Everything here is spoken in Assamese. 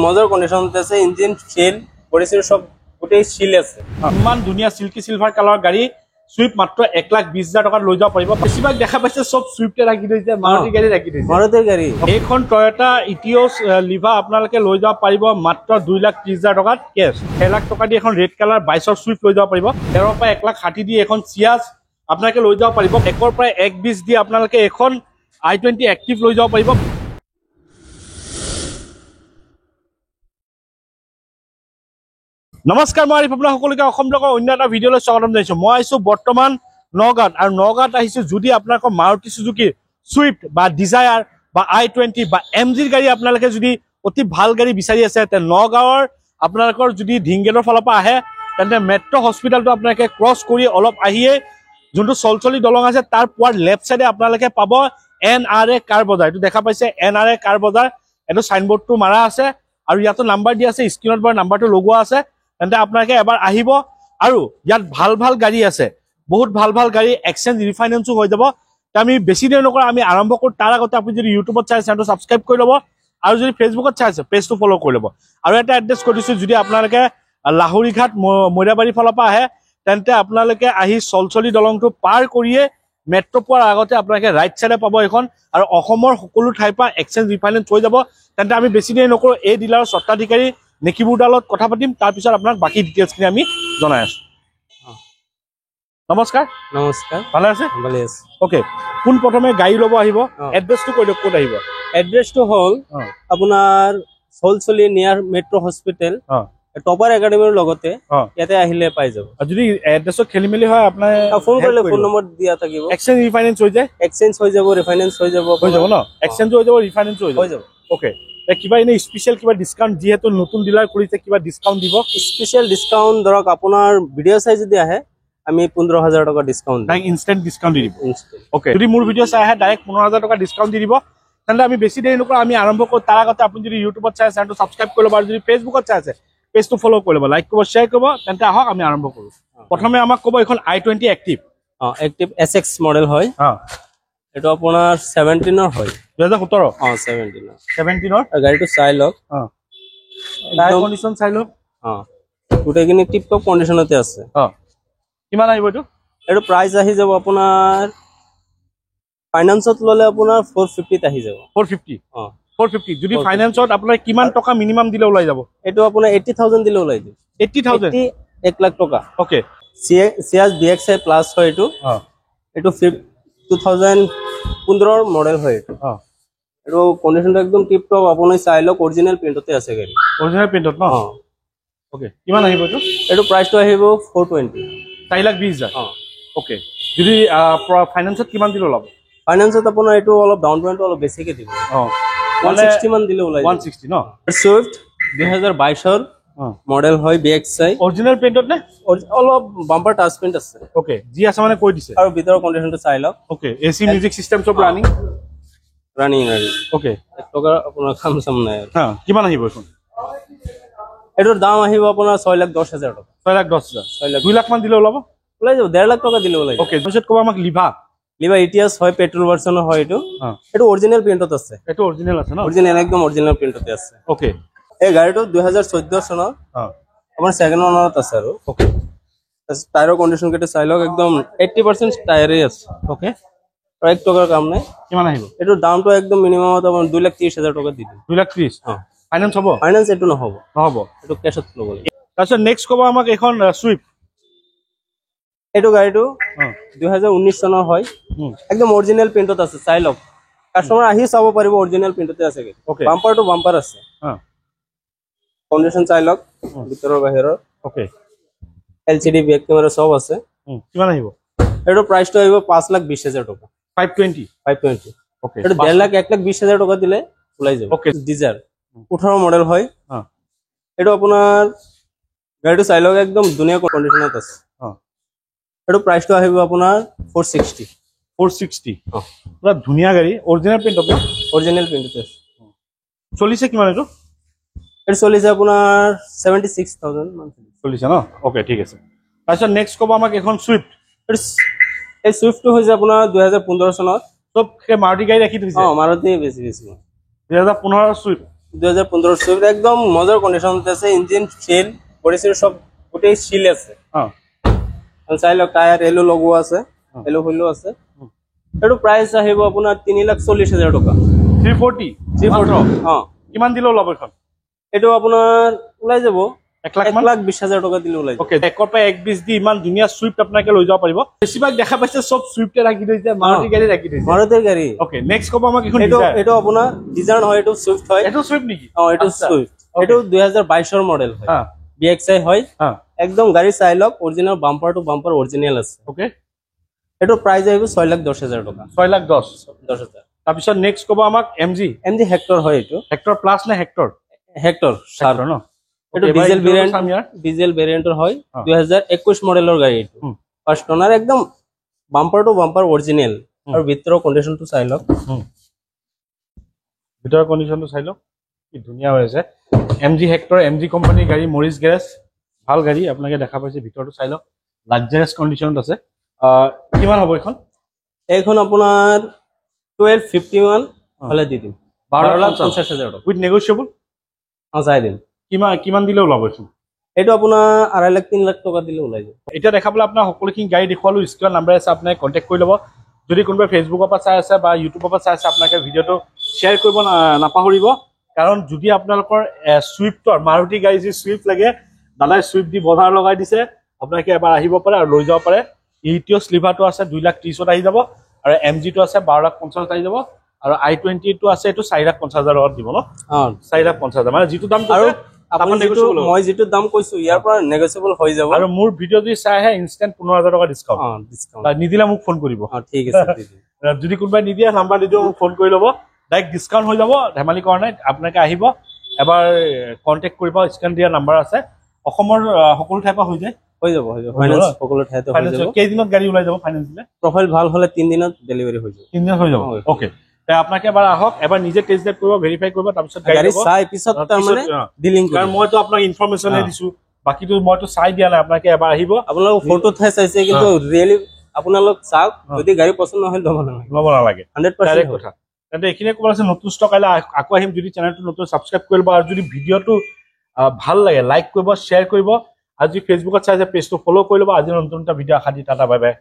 মজার কন্ডিশন আছে, ইঞ্জিন সিল বডিসিল সব গোটেই সিল আছে। ইমান ধুনীয়া সিল্কি সিলভাৰ কালাৰৰ গাড়ী সুইফট মাত্ৰ 1,20,000 টকাত লৈ যাব পাৰিব। বেছিভাগ দেখা পাইছে চব সুইফটে ৰাখি থৈছে, মাৰুতি গাড়ী ৰাখি থৈছে। মাৰুতিৰ গাড়ী এইখন টয়োটা ইটিঅছ লিভা আপোনালোকে লৈ যাব পাৰিব মাত্ৰ 2,30,000 টকাত কেছ। 1 লাখ টকা দি এখন ৰেড কালাৰ 22ৰ সুইফট লৈ যাব পাৰিব। 13 পৰা 1,60,000 দি এখন চিয়াজ আপোনালোকে লৈ যাব পাৰিব। 1 পৰা 1,20,000 দি আপোনালোকে এখন i20 এক্টিভ লৈ যাব পাৰিব। নমস্কাৰ, মই আৰিফ, আপোনাক সকলোকে অসম ব্লগৰ অন্য এটা ভিডিঅ'লৈ স্বাগতম জনাইছো। মই আহিছোঁ বৰ্তমান নগাঁৱত, আৰু নগাঁৱত আহিছোঁ যদি আপোনালোকৰ মাৰুতি সুজুকি চুইফট বা ডিজায়াৰ বা i20 বা MGৰ গাড়ী আপোনালোকে যদি অতি ভাল গাড়ী বিচাৰি আছে, তেন্তে নগাঁৱৰ আপোনালোকৰ যদি ঢিংগেটৰ ফালৰ পৰা আহে তেন্তে মেট্ৰ' হস্পিটেলটো আপোনালোকে ক্ৰছ কৰি অলপ আহিয়ে যোনটো চলচলি দলং আছে তাৰ পোৱাৰ লেফ্ট চাইডে আপোনালোকে পাব NRA কাৰ বজাৰ। এইটো দেখা পাইছে NRA কাৰ বজাৰ, এইটো চাইনবোৰ্ডটো মাৰা আছে আৰু ইয়াতো নাম্বাৰ দিয়া আছে, স্ক্ৰীনত বাৰু নাম্বাৰটো লগোৱা আছে। তেন্তে আপোনালোকে এবাৰ আহিব, আৰু ইয়াত ভাল ভাল গাড়ী আছে, বহুত ভাল ভাল গাড়ী, এক্সচেঞ্জ ৰিফাইনেন্সো হৈ যাব। আমি বেছি দেৰি নকৰা আমি আৰম্ভ কৰোঁ। তাৰ আগতে আপুনি যদি ইউটিউবত চাই চেনেলটো ছাবস্ক্ৰাইব কৰি ল'ব, আৰু যদি ফেচবুকত চাই আছে পেজটো ফ'ল' কৰি ল'ব। আৰু এটা এড্ৰেছ কৈ দিছোঁ, যদি আপোনালোকে লাহৰীঘাট মৈৰাবাৰীৰ ফালৰ পৰা আহে তেন্তে আপোনালোকে আহি চলচলি দলংটো পাৰ কৰিয়ে মেট্ৰ' পোৱাৰ আগতে আপোনালোকে ৰাইট চাইডে পাব এইখন, আৰু অসমৰ সকলো ঠাইৰ পৰা এক্সচেঞ্জ ৰিফাইনেন্স হৈ যাব। তেন্তে আমি বেছি দেৰি নকৰোঁ, এই ডিলাৰৰ স্বত্বাধিকাৰী নেকিবুৰদাৰ লগত কথা পাতিম, তাৰপিছত আপোনাক বাকী ডিটেইলছখিনি আমি জনাই আছোঁ। নমস্কাৰ। নমস্কাৰ, ভালে আছে? ভালে আছে। অ'কে, পোন প্ৰথমে গাড়ী ল'ব আহিব, এড্ৰেছটো কৈ দিয়ক, ক'ত আহিব? এড্ৰেছটো হ'ল আপোনাৰ চলচলি নিয়াৰ মেট্ৰ' হস্পিটেল, টপাৰ একাডেমীৰ লগতে ইয়াতে আহিলে পাই যাব। যদি এড্ৰেছত খেলি মেলি হয় আপোনাৰ ফোন কৰিলে ফোন নম্বৰ দিয়া থাকিব। এক্সচেঞ্জ ৰিফাইনেন্স হৈ যায়, এক্সচেঞ্জ হৈ যাব, ৰিফাইনেন্স হৈ যাব ন? এক্সচেঞ্জ হৈ যাব, ৰিফাইনেন্স হৈ যাব। অ'কে, কিবা এনেই স্পেচিয়েল কিবা ডিছকাউণ্ট, যিহেতু নতুন ডিলাৰ কৰিছে, কিবা ডিছকাউণ্ট দিব? স্পেচিয়েল ডিছকাউণ্ট ধৰক আপোনাৰ ভিডিঅ' চাই যদি আহে আমি 15,000 টকা ডিছকাউণ্ট দিম। ইনষ্টেণ্ট ডিছকাউণ্ট দি দিব। অ'কে, যদি মোৰ ভিডিঅ' চাই আহে ডাইৰেক্ট 15,000 টকা ডিছকাউণ্ট দি দিব। তেন্তে আমি বেছি দেৰি নকৰোঁ, আমি আৰম্ভ কৰোঁ। তাৰ আগতে আপুনি যদি ইউটিউবত চাই চেনেলটো ছাবস্ক্ৰাইব কৰি ল'ব, আৰু যদি ফেচবুকত চাই আছে পেজটো ফ'ল' কৰি ল'ব, লাইক কৰিব, শ্বেয়াৰ কৰিব। তেন্তে আহক আমি আৰম্ভ কৰোঁ। প্ৰথমে আমাক ক'ব এইখন i20 active. Active SX model হয়, এইটো আপোনাৰ 17ৰ হয়, 2017। 17ৰ গাড়ীটো চাই লওক, কণ্ডিশ্যন চাই লওক, গোটেইখিনি টিপ টপ কণ্ডিশ্যনতে আছে। কিমান আহিব এইটো? এইটো প্ৰাইচ আহি যাব আপোনাৰ ফাইনেন্সত ল'লে আপোনাৰ 450 আহি যাব। 450 যদি ফাইনেন্সত আপোনাৰ কিমান টকা মিনিমাম দিলে ওলাই যাব? এইটো আপোনাৰ 80,000 দিলে ওলাই দিব। 80,000? 1 লাখ টকা। অ'কে, Ciaz DXi প্লাছ হয় এইটো। এইটো 2015ৰ মডেল হয় এইটো। এইটো কণ্ডিশ্যনটো একদম টিপ টপ, আপুনি চাই লওক, অৰিজিনেল প্ৰিণ্টতে আছে গাড়ী। অৰিজিনেল প্ৰিণ্টত ন? অ'কে, কিমান আহিব এইটো? এইটো প্ৰাইচটো আহিব 420। 4,20,000। অ'কে, যদি ফাইনেন্সত কিমান দিলে ওলাব? ফাইনেন্সত আপোনাৰ এইটো অলপ ডাউন পেমেণ্টটো অলপ বেছিকে দিব। 160 মান দিলে ওলাই। 160 ন? চুইফট 2022ৰ মডেল হয়, BXi। অৰিজিনেল প্ৰিণ্টত নে? অলপ বাম্পাৰ টাচ প্ৰিণ্ট আছে। অ'কে, যি আছে মানে কৈ দিছে। আৰু ভিতৰৰ কণ্ডিশ্যনটো চাই লওক। অ'কে, AC মিউজিক চিষ্টেম চব ৰানিং। অ'কে, 1 টকাৰ আপোনাৰ কাম চাম নাই। কিমান আহিব এইখন? এইটোৰ দাম আহিব আপোনাৰ 6,10,000 টকা। 6,10,000। 2 লাখ মান দিলে ওলাব? ওলাই যাব, 1.5 লাখ টকা দিলে ওলাই যাব। অ'কে, তাৰপিছত ক'ব আমাক লিভা ইটিএছ হয়, পেট্ৰল ভাৰ্চনৰ হয় এইটো। এইটো অৰিজিনেল প্ৰিণ্টত আছে। এইটো অৰিজিনেল আছে ন? অৰিজিনেল, একদম অৰিজিনেল প্ৰিণ্টতে আছে। অ'কে, এই গাড়ীটো 2014 চনৰ আপোনাৰ ছেকেণ্ড অনাৰত আছে। আৰু অ'কে, টায়াৰৰ কণ্ডিশ্যন কেইটা চাই লওক, একদম 80% টায়াৰেই আছে। অ'কে, আৰু 1 টকাৰ কাম নাই। কিমান আহিব? এইটোৰ দামটো একদম মিনিমামত আপোনাৰ 2,30,000 টকা দি দিম। 2,30,000? ফাইনেন্স হ'ব? ফাইনেন্স এইটো নহ'ব, এইটো কেছত ল'ব লাগিব। তাৰপিছত নেক্সট ক'ব আমাক এইখন চুইফট। এইটো গাড়ীটো 2019 চনৰ হয়, একদম অৰিজিনেল প্ৰিণ্টত আছে। চাই লওক, কাষ্টমাৰ আহি চাব পাৰিব, অৰিজিনেল প্ৰিণ্টতে আছে। বাম্পাৰ টু বাম্পাৰ আছে। কণ্ডিশ্যন চাই লওক, ভিতৰৰ বাহিৰৰ। অ'কে, LCD বেক কেমেৰা চব আছে। কিমান আহিব? এইটো প্ৰাইচটো আহিব 5,20,000 টকা। 520? অ'কে, এইটো 1,20,000 টকা দিলে ওলাই যাব। অ'কে, ডিজাৰ 18 মডেল হয়। এইটো আপোনাৰ গাড়ীটো চাই লওক, একদম ধুনীয়া কণ্ডিশ্যনত আছে। এইটো প্ৰাইচটো আহিব আপোনাৰ 460। 460? পুৰা ধুনীয়া গাড়ী, অৰিজিনেল প্ৰিণ্টত ন? অৰিজিনেল প্ৰিণ্টতে আছে। চলিছে কিমান এইটো? এইটো চলিছে আপোনাৰ 76,000 মান চলিছে ন? অ'কে, ঠিক আছে। তাৰপিছত নেক্সট ক'ব আমাক এখন চুইফট। এই চুইফটটো হৈছে আপোনাৰ 2015 চনত। চব মাৰুতি গাড়ী ৰাখি থৈছে? মাৰুতি বেছি 2015 চুইফট। 2015 সুইফট একদম মজার কন্ডিশন আছে, ইঞ্জিন সিল বডিসিল সব গোটেই সিল আছে। চাইলে টায়ার এলো লগোৱা আছে, এলো হইলো আছে। এটো প্ৰাইস আহিব আপোনাৰ 3,40,000 টকা। 340 কিমান দিলেও ল'ব এখন? এটো আপোনাৰ ওলাই যাব 1,20,000 টকা দিলে ওলাই যাব। ওকে, 1 পৰা 1,20 দি ইমান ধুনীয়া সুইফট আপোনাকে লৈ যাব পাৰিব। বেছিভাগ দেখা পাইছে সব সুইফটে ৰাখি দিছে, মাৰুতি গাড়ী ৰাখি দিছে। মাৰুতিৰ গাড়ী। ওকে, নেক্সট কব আমাক এখন এটো আপোনাৰ ডিজাইন হয়, এটো সুইফট হয়। এটো সুইফট নেকি? এটো সুইফট। এটো 2022 এর মডেল হয়। BXI হয়। একদম গাড়ী চাই লওক, original bumper to bumper original আছে। ওকে, এটো প্রাইস আহিব 6,10,000 টকা। 6,10,000। তাৰপিছত নেক্সট কব আমাক MG হেক্টৰ হয়। এটো হেক্টৰ প্লাস নে হেক্টৰ? হেক্টৰ ন? এটো ডিজেল ভেৰিয়েন্টৰ হয়। 2021 মডেলৰ গাড়ী এটো। ফাৰ্স্ট ওনাৰ একদম বাম্পাৰ টু বাম্পাৰ অৰিজিনাল। আৰু ভিতৰৰ কন্ডিশনটো চাই লওক। ভিতৰৰ কন্ডিশনটো চাই লওক, কি ধুনীয়া হৈ আছে। MG হেক্টৰ, MG কোম্পানীৰ গাড়ী, মৰিছ গ্যাৰেজ, ভাল গাড়ী আপোনাকে দেখা পাইছে। ভিতৰটো চাই লওক, লাক্সাৰিয়াছ কন্ডিশনত আছে। কিমান হ'ব এখন? এইখন আপোনাৰ 1251 হলে দি দিম। 12,50,000 টকা উইথ নেগোশিয়েবল। চাই দিম। কিমান দিলে ওলাব এখন? এইটো আপোনাৰ 2.5 লাখ টকা দিলে ওলাই যাব। এতিয়া দেখাবলৈ আপোনাৰ সকলোখিনি গাড়ী দেখুৱালো, স্ক্ৰীনৰ নাম্বাৰ আছে, আপোনাক কণ্টেক্ট কৰি ল'ব। যদি কোনোবাই ফেচবুকৰ পৰা চাই আছে বা ইউটিউবৰ পৰা চাই আছে, আপোনাকে ভিডিঅ'টো শ্বেয়াৰ কৰিব নাপাহৰিব। কাৰণ যদি আপোনালোকৰ সুইফটৰ, মাৰুতি গাড়ী যি সুইফট লাগে, দাদাই সুইফট দি বজাৰ লগাই দিছে, আপোনালোকে এবাৰ আহিব পাৰে আৰু লৈ যাব পাৰে। ইটিঅ' স্লিভাৰটো আছে 2,30,000 আহি যাব, আৰু MG টো আছে 12,50,000 আহি যাব, আৰু I20 টো আছে, এইটো 4,50,000 টকাত দিব ন? 4,50,000 মানে যিটো দাম। আৰু মই যিটো দাম কৈছো ইয়াৰ পৰা নেগোচিয়েবল হৈ যাব। আৰু মোৰ ভিডিঅ' যদি চাই আহে ইনষ্টেণ্ট 15,000 টকা ডিছকাউণ্ট। নিদিলে মোক ফোন কৰিব। ঠিক আছে। যদি কোনোবাই নিদিয়ে নাম্বাৰ দি দিওঁ, মোক ফোন কৰি ল'ব, ডাইৰেক্ট ডিছকাউণ্ট হৈ যাব। ধেমালি কৰা নাই, আপোনালোকে আহিব এবাৰ কণ্টেক্ট কৰিব, স্ক্ৰীন দিয়া নাম্বাৰ আছে। অসমৰ সকলো ঠাইৰ পৰা হৈ যায়, হৈ যাব। ফাইনেন্স সকলো ঠাইতে হৈ যাব। কেইদিনত গাড়ী ওলাই যাব ফাইনেন্স দিলে? প্ৰফাইল ভাল হলে 3 দিনত ডেলিভাৰী হৈ যাব। 3 দিনত হৈ যাব। ওকে, আপোনাকে এবাৰ আহক, এবাৰ নিজে টেষ্ট ড্ৰাইভ কৰিব, ভেৰিফাই কৰিব, তাৰপিছত গাড়ী চাই পিছত তাৰমানে ডিলিং কৰিব। কাৰণ মইতো আপোনাক ইনফৰমেশ্যনহে দিছো, বাকীটো মইতো চাই দিয়া নাই। আপোনাকে এবাৰ আহিব, আপোনালোক ফটোতহে চাইছে, কিন্তু ৰিয়েলি আপোনালোক চাওক। যদি গাড়ী পছন্দ নহয় ল'ব নালাগে। 100% কথা। তেন্তে এইখিনিয়ে ক'ব আছে। নতুন ষ্টক আহিলে আকৌ আহিম। যদি চেনেলটো নতুন ছাবস্ক্ৰাইব কৰিব, আৰু যদি ভিডিঅ'টো ভাল লাগে লাইক কৰিব, শ্বেয়াৰ কৰিব, আৰু যদি ফেচবুকত চাইছে পেজটো ফ'ল' কৰি ল'ব। আজি নতুন এটা ভিডিঅ' আশা দি টাটা, বাই বাই।